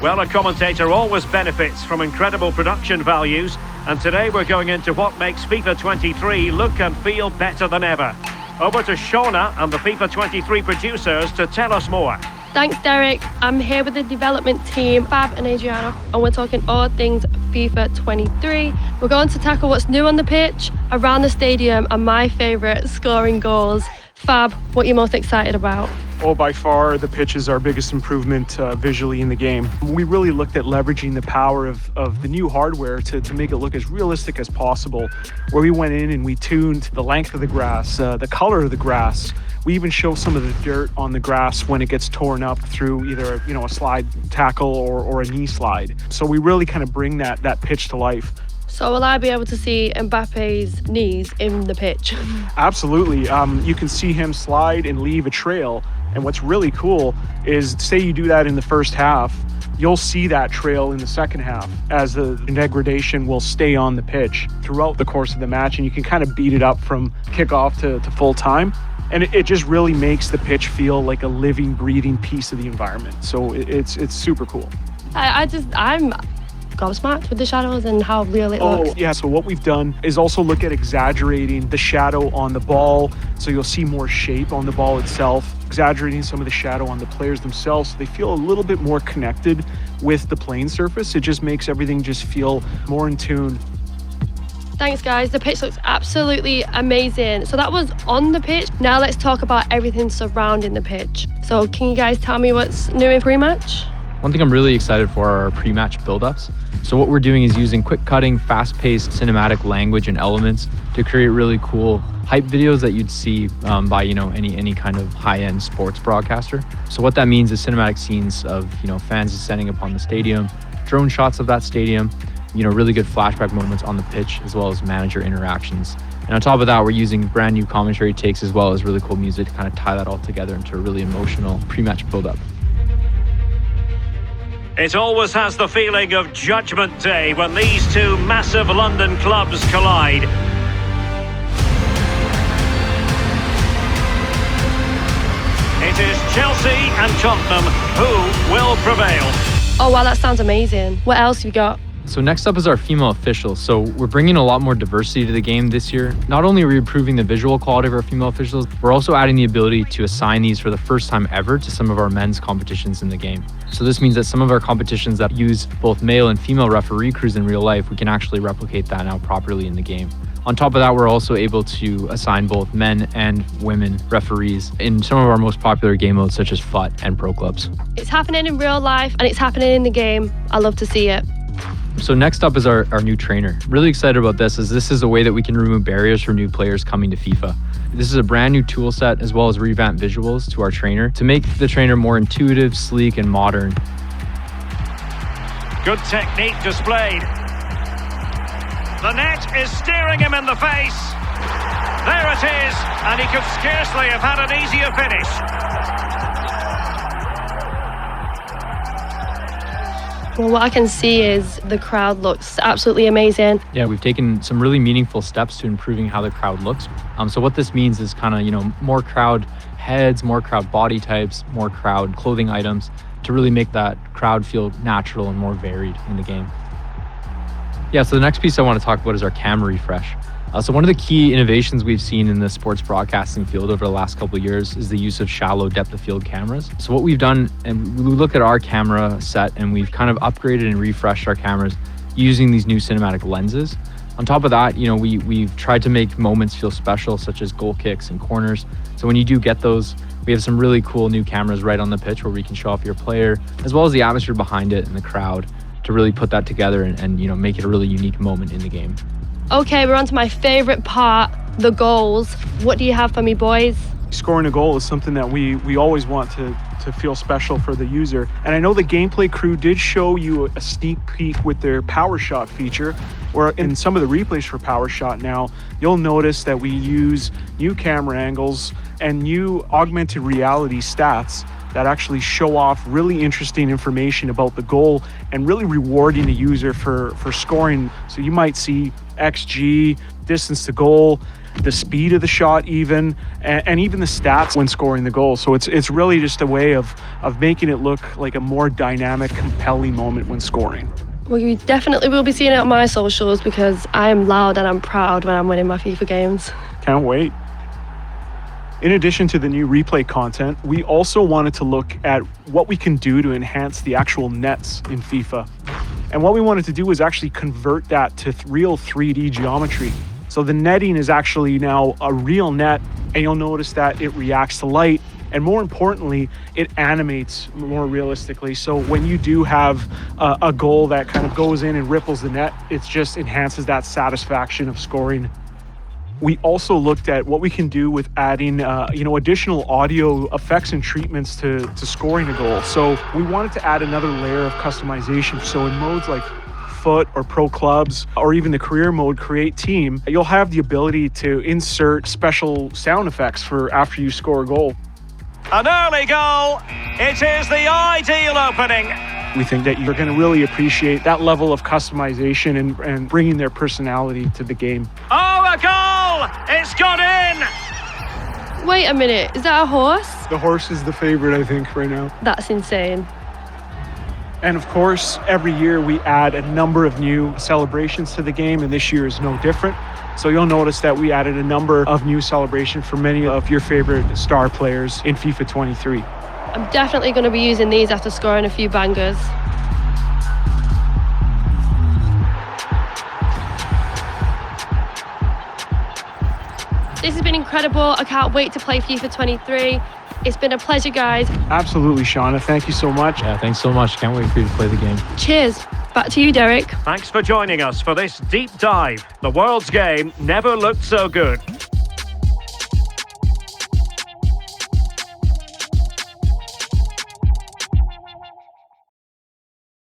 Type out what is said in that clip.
Well, a commentator always benefits from incredible production values, and today we're going into what makes FIFA 23 look and feel better than ever. Over to Shauna and the FIFA 23 producers to tell us more. Thanks, Derek. I'm here with the development team, Fab and Adriana, and we're talking all things FIFA 23. We're going to tackle what's new on the pitch, around the stadium, and my favourite, scoring goals. Fab, what are you most excited about? Oh, by far, the pitch is our biggest improvement visually in the game. We really looked at leveraging the power of the new hardware to make it look as realistic as possible, where we went in and we tuned the length of the grass, the color of the grass. We even show some of the dirt on the grass when it gets torn up through either a slide tackle or a knee slide. So we really kind of bring that pitch to life. So will I be able to see Mbappe's knees in the pitch? Absolutely. You can see him slide and leave a trail. And what's really cool is, say you do that in the first half, you'll see that trail in the second half as the degradation will stay on the pitch throughout the course of the match, and you can kind of beat it up from kickoff to full time. And it just really makes the pitch feel like a living, breathing piece of the environment. So it's super cool. I'm gobsmacked with the shadows and how real it looks. Yeah, so what we've done is also look at exaggerating the shadow on the ball, so you'll see more shape on the ball itself, exaggerating some of the shadow on the players themselves so they feel a little bit more connected with the playing surface. It just makes everything just feel more in tune. Thanks, guys. The pitch looks absolutely amazing. So that was on the pitch. Now let's talk about everything surrounding the pitch. So can you guys tell me what's new in pre-match? One thing I'm really excited for are our pre-match build-ups. So what we're doing is using quick-cutting, fast-paced cinematic language and elements to create really cool hype videos that you'd see by any kind of high-end sports broadcaster. So what that means is cinematic scenes of fans descending upon the stadium, drone shots of that stadium, really good flashback moments on the pitch, as well as manager interactions. And on top of that, we're using brand new commentary takes as well as really cool music to kind of tie that all together into a really emotional pre-match build-up. It always has the feeling of Judgment Day when these two massive London clubs collide. It is Chelsea and Tottenham who will prevail. Oh wow, that sounds amazing. What else you got? So next up is our female officials. So we're bringing a lot more diversity to the game this year. Not only are we improving the visual quality of our female officials, we're also adding the ability to assign these for the first time ever to some of our men's competitions in the game. So this means that some of our competitions that use both male and female referee crews in real life, we can actually replicate that now properly in the game. On top of that, we're also able to assign both men and women referees in some of our most popular game modes such as FUT and Pro Clubs. It's happening in real life and it's happening in the game. I love to see it. So next up is our new trainer. Really excited about this, as this is a way that we can remove barriers for new players coming to FIFA. This is a brand new tool set as well as revamped visuals to our trainer to make the trainer more intuitive, sleek, and modern. Good technique displayed. The net is staring him in the face. There it is, and he could scarcely have had an easier finish. Well, what I can see is the crowd looks absolutely amazing. Yeah, we've taken some really meaningful steps to improving how the crowd looks. So what this means is kind of, more crowd heads, more crowd body types, more crowd clothing items to really make that crowd feel natural and more varied in the game. Yeah, so the next piece I want to talk about is our camera refresh. So one of the key innovations we've seen in the sports broadcasting field over the last couple of years is the use of shallow depth of field cameras. So what we've done, and we look at our camera set and we've kind of upgraded and refreshed our cameras using these new cinematic lenses. On top of that, we've tried to make moments feel special, such as goal kicks and corners. So when you do get those, we have some really cool new cameras right on the pitch where we can show off your player, as well as the atmosphere behind it and the crowd, to really put that together and make it a really unique moment in the game. Okay, we're on to my favorite part, the goals. What do you have for me, boys? Scoring a goal is something that we always want to feel special for the user. And I know the gameplay crew did show you a sneak peek with their power shot feature, or in some of the replays for power shot now, you'll notice that we use new camera angles and new augmented reality stats that actually show off really interesting information about the goal and really rewarding the user for scoring. So you might see XG, distance to goal, the speed of the shot even, and even the stats when scoring the goal. So it's really just a way of making it look like a more dynamic, compelling moment when scoring. Well, you definitely will be seeing it on my socials because I am loud and I'm proud when I'm winning my FIFA games. Can't wait. In addition to the new replay content, we also wanted to look at what we can do to enhance the actual nets in FIFA. And what we wanted to do was actually convert that to real 3D geometry. So the netting is actually now a real net, and you'll notice that it reacts to light, and more importantly, it animates more realistically. So when you do have a goal that kind of goes in and ripples the net, it just enhances that satisfaction of scoring. We also looked at what we can do with adding, additional audio effects and treatments to scoring a goal. So we wanted to add another layer of customization. So in modes like Foot or Pro Clubs, or even the career mode, Create Team, you'll have the ability to insert special sound effects for after you score a goal. An early goal. It is the ideal opening. We think that you're going to really appreciate that level of customization and bringing their personality to the game. Oh, a goal! It's gone in! Wait a minute, is that a horse? The horse is the favorite, I think, right now. That's insane. And of course, every year we add a number of new celebrations to the game, and this year is no different. So you'll notice that we added a number of new celebrations for many of your favorite star players in FIFA 23. I'm definitely going to be using these after scoring a few bangers. This has been incredible. I can't wait to play FIFA 23. It's been a pleasure, guys. Absolutely, Shauna. Thank you so much. Yeah, thanks so much. Can't wait for you to play the game. Cheers. Back to you, Derek. Thanks for joining us for this deep dive. The world's game never looked so good.